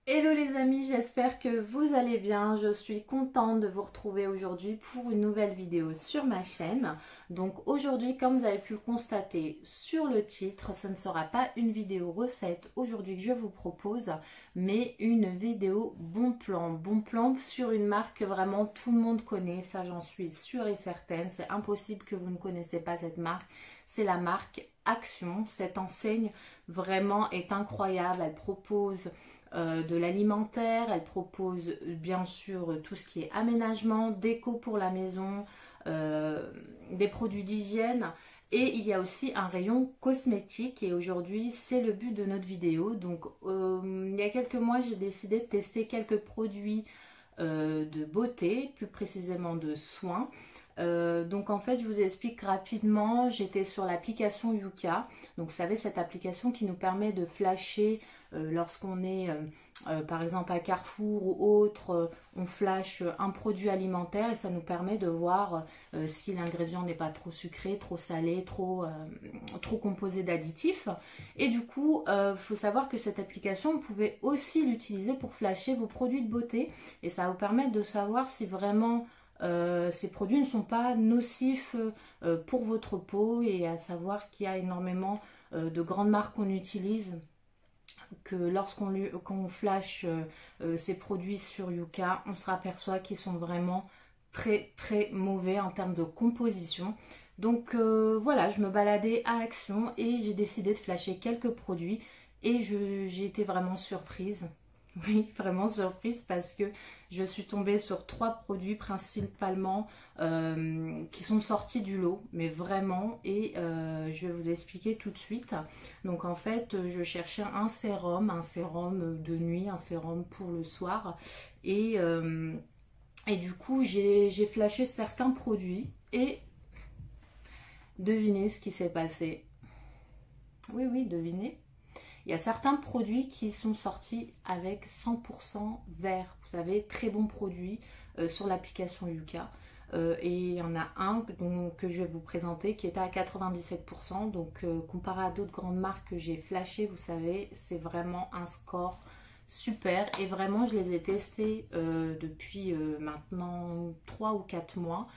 Hello les amis, j'espère que vous allez bien. Je suis contente de vous retrouver aujourd'hui pour une nouvelle vidéo sur ma chaîne. Donc aujourd'hui, comme vous avez pu le constater sur le titre, ce ne sera pas une vidéo recette aujourd'hui que je vous propose, mais une vidéo bon plan. Bon plan sur une marque que vraiment tout le monde connaît, ça j'en suis sûre et certaine. C'est impossible que vous ne connaissez pas cette marque. C'est la marque Action. Cette enseigne vraiment est incroyable. Elle propose de l'alimentaire, elle propose bien sûr tout ce qui est aménagement, déco pour la maison, des produits d'hygiène et il y a aussi un rayon cosmétique et aujourd'hui c'est le but de notre vidéo. Donc il y a quelques mois j'ai décidé de tester quelques produits de beauté, plus précisément de soins. Donc en fait je vous explique rapidement, j'étais sur l'application Yuka, donc vous savez cette application qui nous permet de flasher lorsqu'on est par exemple à Carrefour ou autre, on flash un produit alimentaire et ça nous permet de voir si l'ingrédient n'est pas trop sucré, trop salé, trop composé d'additifs. Et du coup, il faut savoir que cette application, vous pouvez aussi l'utiliser pour flasher vos produits de beauté et ça va vous permettre de savoir si vraiment ces produits ne sont pas nocifs pour votre peau et à savoir qu'il y a énormément de grandes marques qu'on utilise que lorsqu'on flash ces produits sur Yuka, on se aperçoit qu'ils sont vraiment très très mauvais en termes de composition. Donc voilà, je me baladais à Action et j'ai décidé de flasher quelques produits et j'ai été vraiment surprise. Oui, vraiment surprise parce que je suis tombée sur 3 produits principalement qui sont sortis du lot, mais vraiment, et je vais vous expliquer tout de suite. Donc en fait, je cherchais un sérum de nuit, un sérum pour le soir, et, euh, et du coup j'ai flashé certains produits et devinez ce qui s'est passé. Oui, oui, devinez. Il y a certains produits qui sont sortis avec 100% vert. Vous savez, très bons produits sur l'application Yuka. Et il y en a un que je vais vous présenter qui était à 97%. Donc comparé à d'autres grandes marques que j'ai flashées, vous savez, c'est vraiment un score super. Et vraiment, je les ai testés depuis maintenant 3 ou 4 mois.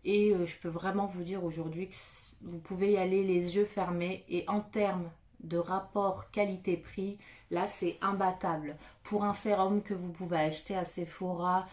Et je peux vraiment vous dire aujourd'hui que vous pouvez y aller les yeux fermés. Et en termes de rapport qualité-prix, là c'est imbattable. Pour un sérum que vous pouvez acheter à Sephora,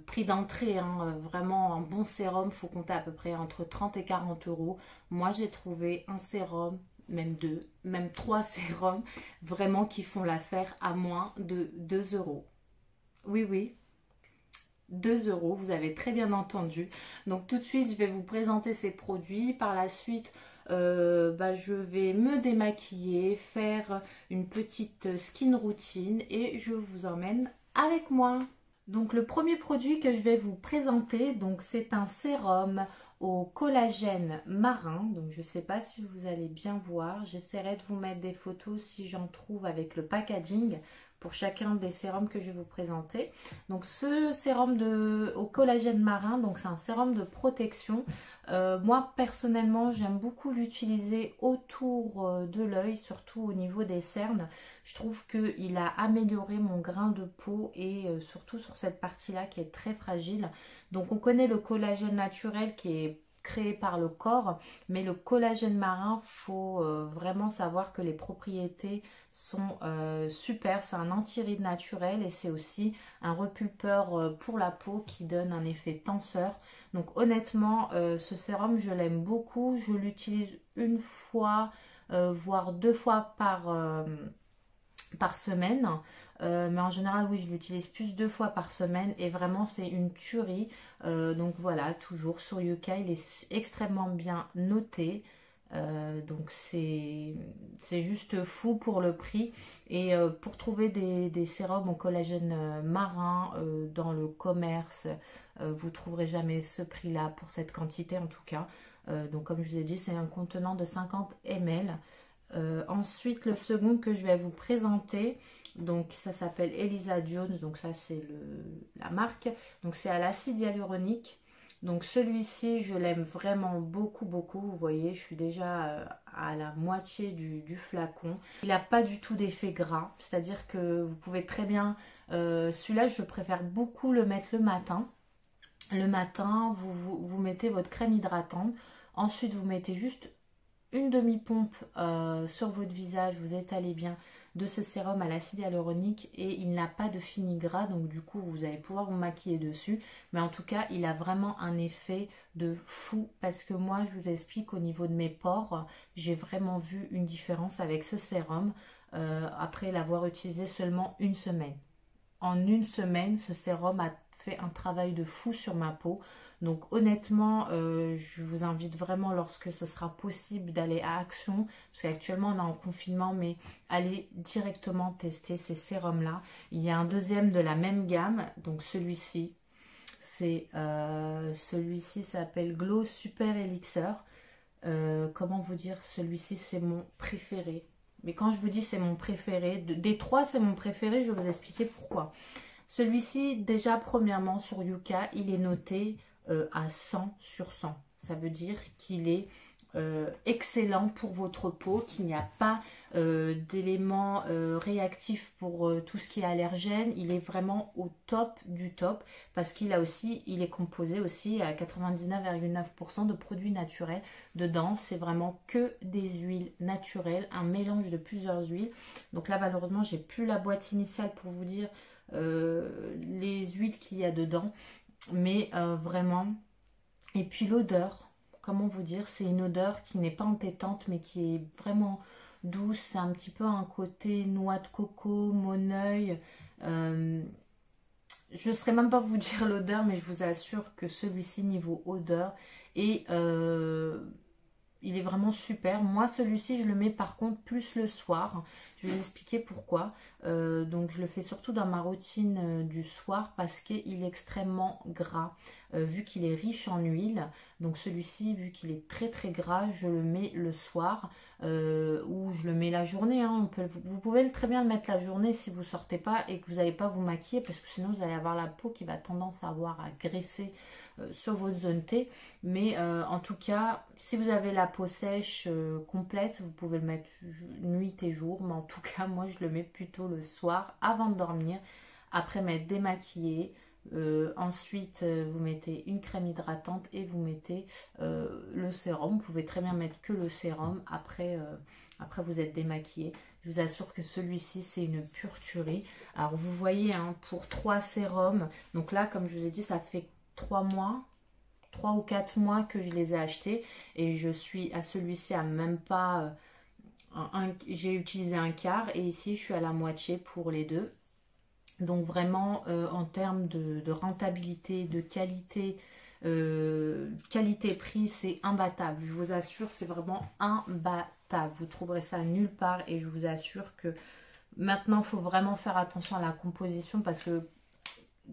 prix d'entrée, hein, vraiment un bon sérum, faut compter à peu près entre 30 et 40 euros. Moi j'ai trouvé un sérum, même deux, même trois sérums, vraiment qui font l'affaire à moins de 2 euros. Oui, oui, 2 euros, vous avez très bien entendu. Donc tout de suite, je vais vous présenter ces produits. Par la suite, je vais me démaquiller, faire une petite skin routine et je vous emmène avec moi. Donc le premier produit que je vais vous présenter, donc c'est un sérum au collagène marin. Donc je ne sais pas si vous allez bien voir. J'essaierai de vous mettre des photos si j'en trouve avec le packaging pour chacun des sérums que je vais vous présenter. Donc ce sérum au collagène marin, donc c'est un sérum de protection. Moi personnellement j'aime beaucoup l'utiliser autour de l'œil, surtout au niveau des cernes. Je trouve qu'il a amélioré mon grain de peau et surtout sur cette partie-là qui est très fragile. Donc on connaît le collagène naturel qui est créé par le corps, mais le collagène marin, faut vraiment savoir que les propriétés sont super. C'est un anti-rides naturel et c'est aussi un repulpeur pour la peau qui donne un effet tenseur. Donc honnêtement, ce sérum, je l'aime beaucoup. Je l'utilise une fois, voire 2 fois par semaine. Mais en général, oui, je l'utilise plus 2 fois par semaine et vraiment, c'est une tuerie. Donc voilà, toujours sur Yuka, il est extrêmement bien noté. Donc c'est juste fou pour le prix et pour trouver des sérums au collagène marin dans le commerce, vous trouverez jamais ce prix là pour cette quantité en tout cas. Donc comme je vous ai dit, c'est un contenant de 50 ml. Ensuite, le second que je vais vous présenter, donc ça s'appelle Elisa Jones, donc ça c'est la marque. Donc c'est à l'acide hyaluronique. Donc celui-ci, je l'aime vraiment beaucoup, beaucoup. Vous voyez, je suis déjà à la moitié du flacon. Il n'a pas du tout d'effet gras, c'est-à-dire que vous pouvez très bien... celui-là, je préfère beaucoup le mettre le matin. Le matin, vous mettez votre crème hydratante. Ensuite, vous mettez juste une demi-pompe sur votre visage, vous étalez bien de ce sérum à l'acide hyaluronique et il n'a pas de fini gras, donc du coup vous allez pouvoir vous maquiller dessus, mais en tout cas il a vraiment un effet de fou parce que moi je vous explique au niveau de mes pores, j'ai vraiment vu une différence avec ce sérum après l'avoir utilisé seulement une semaine. En une semaine, ce sérum a fait un travail de fou sur ma peau. Donc honnêtement, je vous invite vraiment lorsque ce sera possible d'aller à Action, parce qu'actuellement on est en confinement, mais allez directement tester ces sérums-là. Il y a un deuxième de la même gamme, donc celui-ci, celui-ci s'appelle Glow Super Elixir. Comment vous dire, celui-ci c'est mon préféré. Mais quand je vous dis c'est mon préféré, des trois c'est mon préféré, je vais vous expliquer pourquoi. Celui-ci, déjà premièrement sur Yuka, il est noté à 100 sur 100. Ça veut dire qu'il est excellent pour votre peau, qu'il n'y a pas d'éléments réactifs pour tout ce qui est allergène. Il est vraiment au top du top parce qu'il a aussi, il est composé aussi à 99,9% de produits naturels dedans. C'est vraiment que des huiles naturelles, un mélange de plusieurs huiles. Donc là malheureusement j'ai plus la boîte initiale pour vous dire les huiles qu'il y a dedans, mais vraiment, et puis l'odeur, comment vous dire, c'est une odeur qui n'est pas entêtante mais qui est vraiment douce, c'est un petit peu un côté noix de coco, moneuil, je ne saurais même pas vous dire l'odeur, mais je vous assure que celui-ci niveau odeur et il est vraiment super. Moi celui-ci je le mets par contre plus le soir. Je vais vous expliquer pourquoi. Donc je le fais surtout dans ma routine du soir parce qu'il est extrêmement gras. Vu qu'il est riche en huile. Donc celui-ci, vu qu'il est très très gras, je le mets le soir. Ou je le mets la journée. Hein. Vous pouvez très bien le mettre la journée si vous ne sortez pas et que vous n'allez pas vous maquiller. Parce que sinon vous allez avoir la peau qui va tendance à graisser sur votre zone T, mais en tout cas si vous avez la peau sèche complète, vous pouvez le mettre nuit et jour, mais en tout cas moi je le mets plutôt le soir avant de dormir, après m'être démaquillée. Ensuite vous mettez une crème hydratante et vous mettez le sérum. Vous pouvez très bien mettre que le sérum après vous êtes démaquillé. Je vous assure que celui-ci c'est une pure tuerie. Alors vous voyez hein, pour 3 sérums, donc là comme je vous ai dit ça fait 3 ou 4 mois que je les ai achetés et je suis à celui-ci à même pas j'ai utilisé un quart et ici je suis à la moitié pour les deux. Donc vraiment en termes de rentabilité, de qualité, qualité-prix, c'est imbattable. Je vous assure, c'est vraiment imbattable. Vous trouverez ça nulle part et je vous assure que maintenant il faut vraiment faire attention à la composition parce que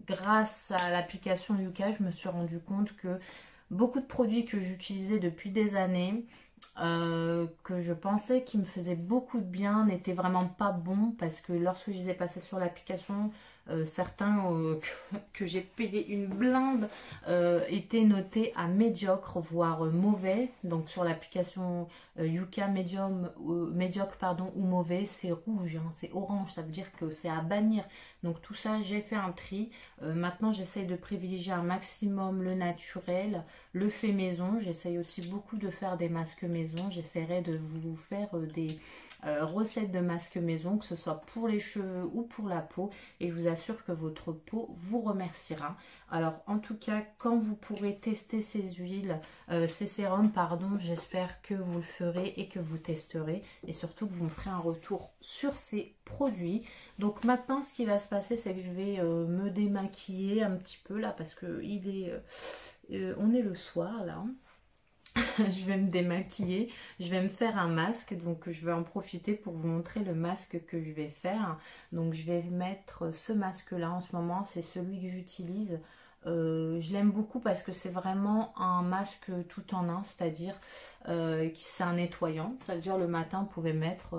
grâce à l'application Yuka, je me suis rendu compte que beaucoup de produits que j'utilisais depuis des années, que je pensais qu'ils me faisaient beaucoup de bien, n'étaient vraiment pas bons parce que lorsque je les ai passés sur l'application, certains que j'ai payé une blinde étaient notés à médiocre, voire mauvais. Donc sur l'application Yuka médiocre pardon, ou mauvais, c'est rouge, hein, c'est orange, ça veut dire que c'est à bannir. Donc tout ça, j'ai fait un tri. Maintenant, j'essaye de privilégier un maximum le naturel, le fait maison. J'essaye aussi beaucoup de faire des masques maison. J'essaierai de vous faire des recettes de masques maison, que ce soit pour les cheveux ou pour la peau. Et je vous assure que votre peau vous remerciera. Alors, en tout cas, quand vous pourrez tester ces huiles, ces sérums, pardon, j'espère que vous le ferez et que vous testerez. Et surtout que vous me ferez un retour sur ces produits. Donc maintenant, ce qui va se passer, c'est que je vais me démaquiller un petit peu là, parce que on est le soir là. Je vais me démaquiller, je vais me faire un masque, donc je vais en profiter pour vous montrer le masque que je vais faire. Donc je vais mettre ce masque là en ce moment, c'est celui que j'utilise. Je l'aime beaucoup parce que c'est vraiment un masque tout en un, c'est-à-dire c'est un nettoyant. Ça veut dire le matin vous pouvez mettre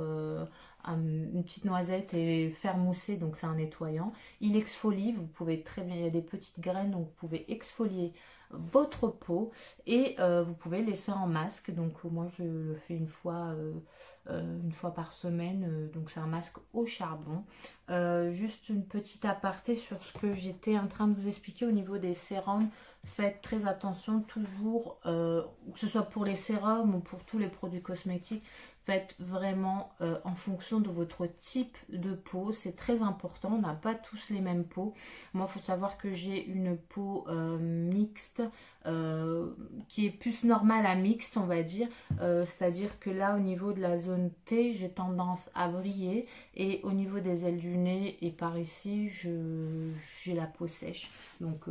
une petite noisette et faire mousser, donc c'est un nettoyant. Il exfolie, vous pouvez très bien, il y a des petites graines, donc vous pouvez exfolier votre peau et vous pouvez laisser en masque. Donc moi je le fais une fois par semaine, donc c'est un masque au charbon. Juste une petite aparté sur ce que j'étais en train de vous expliquer au niveau des sérums. Faites très attention toujours, que ce soit pour les sérums ou pour tous les produits cosmétiques, faites vraiment en fonction de votre type de peau. C'est très important, on n'a pas tous les mêmes peaux. Moi, il faut savoir que j'ai une peau mixte, qui est plus normale à mixte, on va dire. C'est-à-dire que là, au niveau de la zone T, j'ai tendance à briller. Et au niveau des ailes du nez et par ici, j'ai la peau sèche. Donc,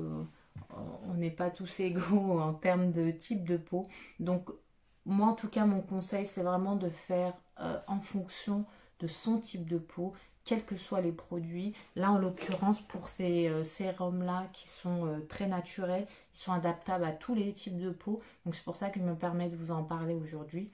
on n'est pas tous égaux en termes de type de peau. Donc, moi, en tout cas, mon conseil, c'est vraiment de faire en fonction de son type de peau, quels que soient les produits. Là, en l'occurrence, pour ces sérums-là qui sont très naturels, ils sont adaptables à tous les types de peau. Donc, c'est pour ça que je me permets de vous en parler aujourd'hui.